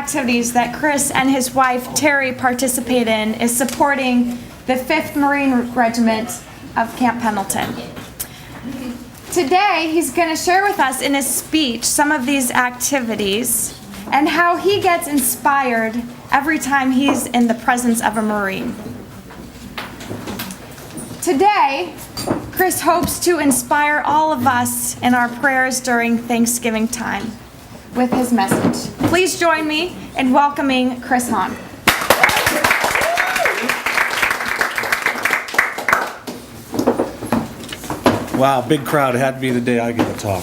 activities that Chris and his wife Terry participate in is supporting the 5th Marine Regiment of Camp Pendleton. Today, he's going to share with us in his speech some of these activities and how he gets inspired every time he's in the presence of a Marine. Today, Chris hopes to inspire all of us in our prayers during Thanksgiving time with his message. Please join me in welcoming Chris Hahn. Wow, big crowd. It had to be the day I get to talk.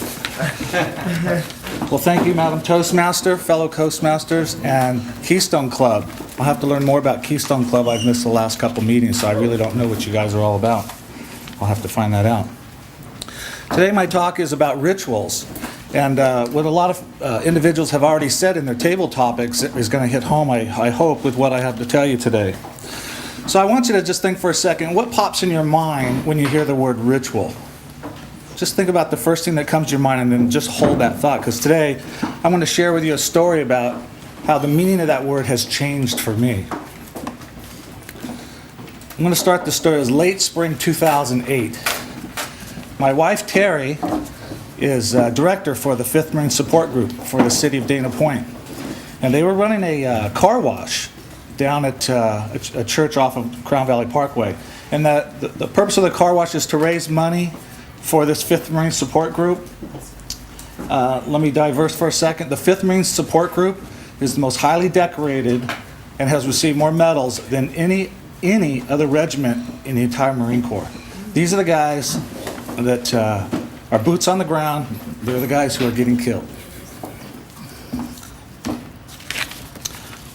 Well, thank you, Madam Toastmaster, fellow Toastmasters, and Keystone Club. I'll have to learn more about Keystone Club. I've missed the last couple meetings, so I really don't know what you guys are all about. I'll have to find that out. Today my talk is about rituals, and what a lot of individuals have already said in their table topics is going to hit home, I hope, with what I have to tell you today. So I want you to just think for a second, what pops in your mind when you hear the word ritual? Just think about the first thing that comes to your mind and then just hold that thought, because today I'm going to share with you a story about how the meaning of that word has changed for me. I'm going to start the story. It was late spring 2008. My wife Terry is director for the 5th Marine Support Group for the city of Dana Point. And they were running a car wash down at a church off of Crown Valley Parkway. And the purpose of the car wash is to raise money for this 5th Marine Support Group. Let me diverse for a second. The 5th Marine Support Group is the most highly decorated and has received more medals than any other regiment in the entire Marine Corps. These are the guys that are boots on the ground. They're the guys who are getting killed.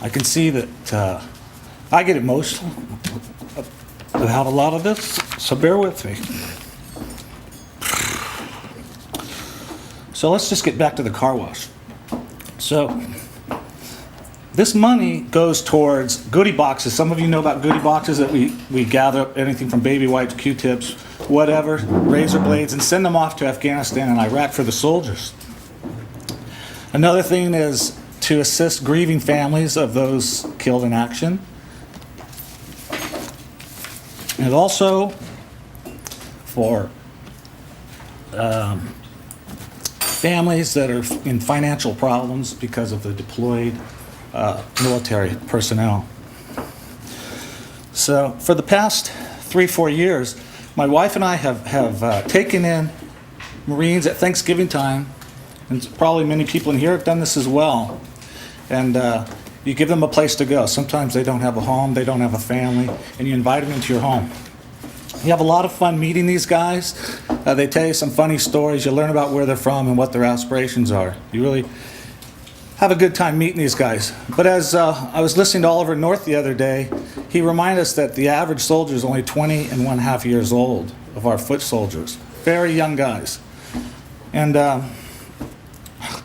I can see that I get emotional about a lot of this, so bear with me. So let's just get back to the car wash. So this money goes towards goodie boxes. Some of you know about goodie boxes that we gather up anything from baby wipes, Q-tips, whatever, razor blades, and send them off to Afghanistan and Iraq for the soldiers. Another thing is to assist grieving families of those killed in action. And also for families that are in financial problems because of the deployed military personnel. So for the past 3-4 years, my wife and I have taken in Marines at Thanksgiving time, and probably many people in here have done this as well. And you give them a place to go. Sometimes they don't have a home, they don't have a family, and you invite them into your home. You have a lot of fun meeting these guys. They tell you some funny stories. You learn about where they're from and what their aspirations are. You really have a good time meeting these guys. But as I was listening to Oliver North the other day, he reminded us that the average soldier is only 20.5 years old of our foot soldiers. Very young guys. And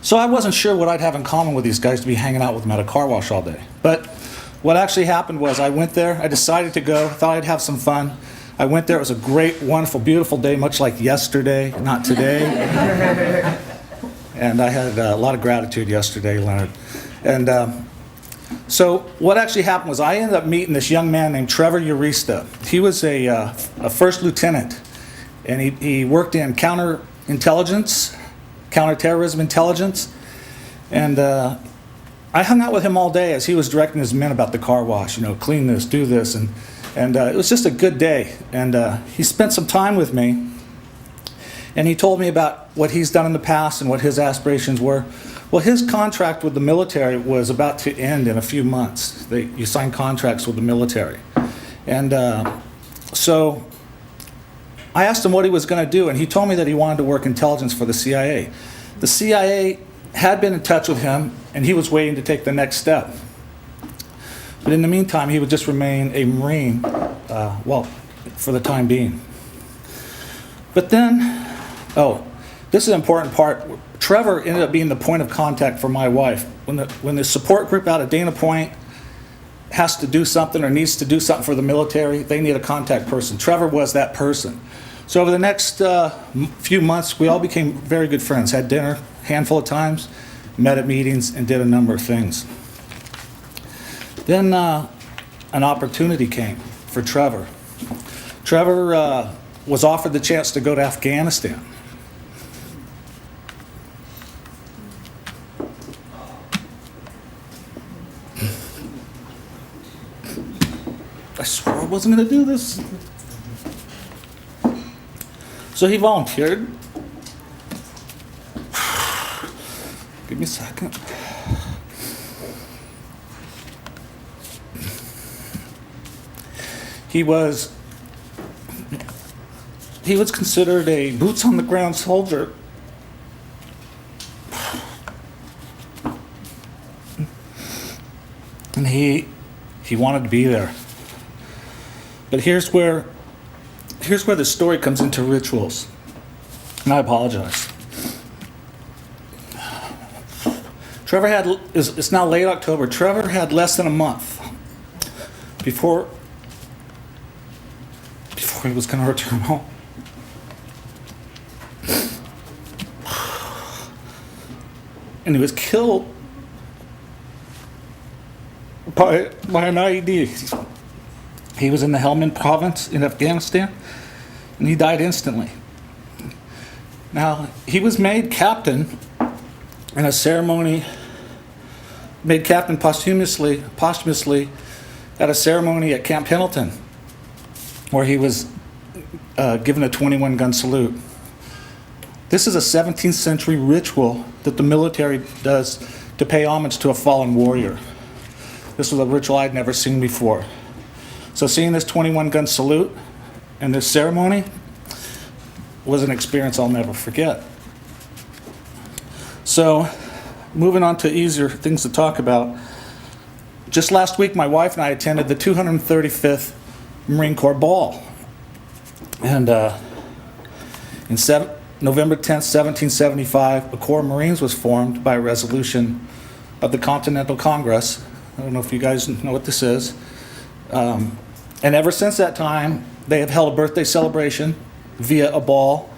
so I wasn't sure what I'd have in common with these guys to be hanging out with them at a car wash all day. But what actually happened was I went there. I decided to go. Thought I'd have some fun. I went there. It was a great, wonderful, beautiful day, much like yesterday, not today. And I had a lot of gratitude yesterday, Leonard. And so what actually happened was I ended up meeting this young man named Trevor Urista. He was a first lieutenant, and he worked in counterterrorism intelligence. And I hung out with him all day as he was directing his men about the car wash, clean this, do this, and it was just a good day. And he spent some time with me, and he told me about what he's done in the past and what his aspirations were. Well, his contract with the military was about to end in a few months. You sign contracts with the military. And so I asked him what he was going to do, and he told me that he wanted to work intelligence for the CIA. The CIA had been in touch with him, and he was waiting to take the next step. But in the meantime, he would just remain a Marine, for the time being. But then, this is an important part. Trevor ended up being the point of contact for my wife. When the support group out of Dana Point has to do something or needs to do something for the military, they need a contact person. Trevor was that person. So over the next few months, we all became very good friends. Had dinner a handful of times, met at meetings, and did a number of things. Then an opportunity came for Trevor. Trevor was offered the chance to go to Afghanistan. I swore I wasn't going to do this. So he volunteered. Give me a second. He was considered a boots on the ground soldier. And he wanted to be there. But here's where the story comes into rituals. And I apologize. It's now late October. Trevor had less than a month before he was going to return home. And he was killed by an IED. He was in the Helmand province in Afghanistan, and he died instantly. Now, he was made captain in a ceremony, made captain posthumously at a ceremony at Camp Pendleton, where he was given a 21-gun salute. This is a 17th century ritual that the military does to pay homage to a fallen warrior. This was a ritual I'd never seen before. So seeing this 21-gun salute and this ceremony was an experience I'll never forget. So moving on to easier things to talk about. Just last week, my wife and I attended the 235th Marine Corps Ball. And November 10th, 1775, a Corps of Marines was formed by a resolution of the Continental Congress. I don't know if you guys know what this is. And ever since that time, they have held a birthday celebration via a ball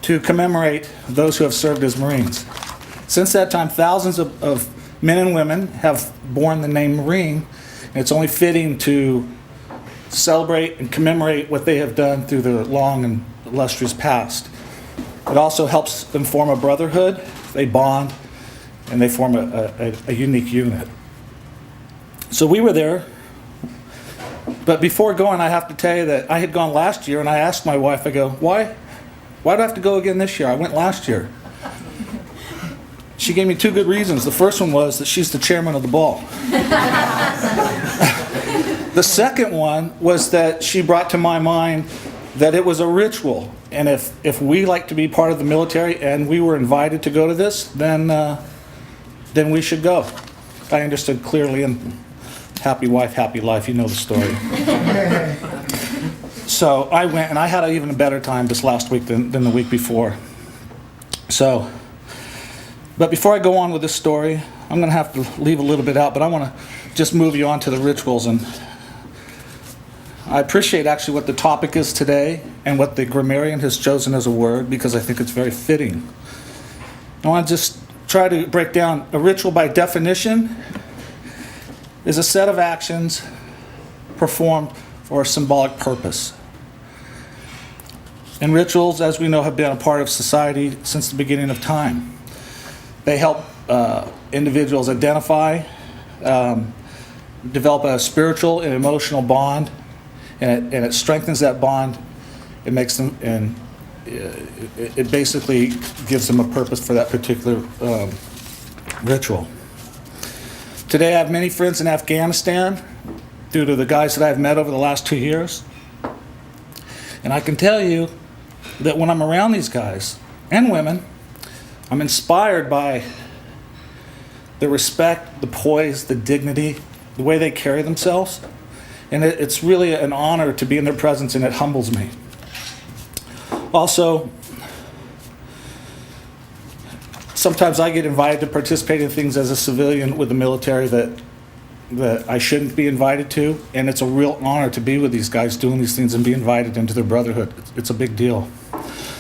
to commemorate those who have served as Marines. Since that time, thousands of men and women have borne the name Marine, and it's only fitting to celebrate and commemorate what they have done through their long and illustrious past. It also helps them form a brotherhood, they bond, and they form a unique unit. So we were there. But before going, I have to tell you that I had gone last year, and I asked my wife, I go, why do I have to go again this year? I went last year. She gave me two good reasons. The first one was that she's the chairman of the ball. The second one was that she brought to my mind that it was a ritual, and if we like to be part of the military and we were invited to go to this, then we should go. I understood clearly, and happy wife, happy life, you know the story. So I went, and I had even a better time this last week than the week before. So, but before I go on with this story, I'm going to have to leave a little bit out, but I want to just move you on to the rituals. And I appreciate actually what the topic is today and what the grammarian has chosen as a word, because I think it's very fitting. I want to just try to break down a ritual by definition is a set of actions performed for a symbolic purpose. And rituals, as we know, have been a part of society since the beginning of time. They help individuals identify, develop a spiritual and emotional bond, and it strengthens that bond. It makes them, and it basically gives them a purpose for that particular ritual. Today I have many friends in Afghanistan due to the guys that I've met over the last 2 years. And I can tell you that when I'm around these guys and women, I'm inspired by the respect, the poise, the dignity, the way they carry themselves. And it's really an honor to be in their presence, and it humbles me. Also, sometimes I get invited to participate in things as a civilian with the military that I shouldn't be invited to, and it's a real honor to be with these guys doing these things and be invited into their brotherhood. It's a big deal.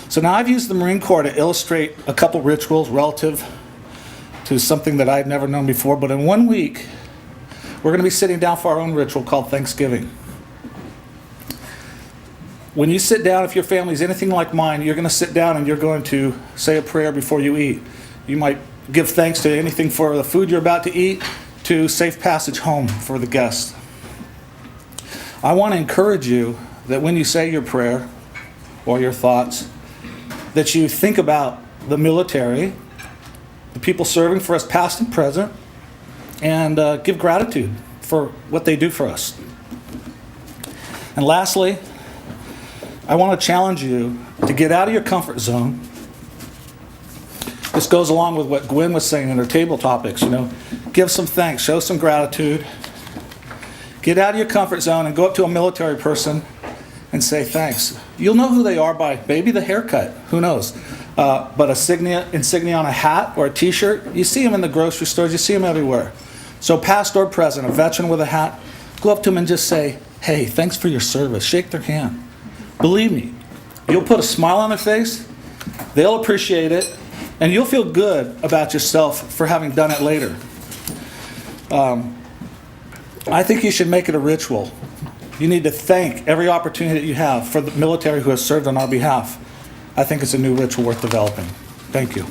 So now I've used the Marine Corps to illustrate a couple rituals relative to something that I'd never known before, but in 1 week, we're going to be sitting down for our own ritual called Thanksgiving. When you sit down, if your family is anything like mine, you're going to sit down and you're going to say a prayer before you eat. You might give thanks to anything for the food you're about to eat, to safe passage home for the guests. I want to encourage you that when you say your prayer or your thoughts, that you think about the military, the people serving for us past and present, and give gratitude for what they do for us. And lastly, I want to challenge you to get out of your comfort zone. This goes along with what Gwen was saying in her table topics, Give some thanks, show some gratitude. Get out of your comfort zone and go up to a military person and say thanks. You'll know who they are by maybe the haircut, who knows. But insignia on a hat or a t-shirt, you see them in the grocery stores, you see them everywhere. So past or present, a veteran with a hat, go up to them and just say, hey, thanks for your service. Shake their hand. Believe me, you'll put a smile on their face, they'll appreciate it, and you'll feel good about yourself for having done it later. I think you should make it a ritual. You need to thank every opportunity that you have for the military who has served on our behalf. I think it's a new ritual worth developing. Thank you.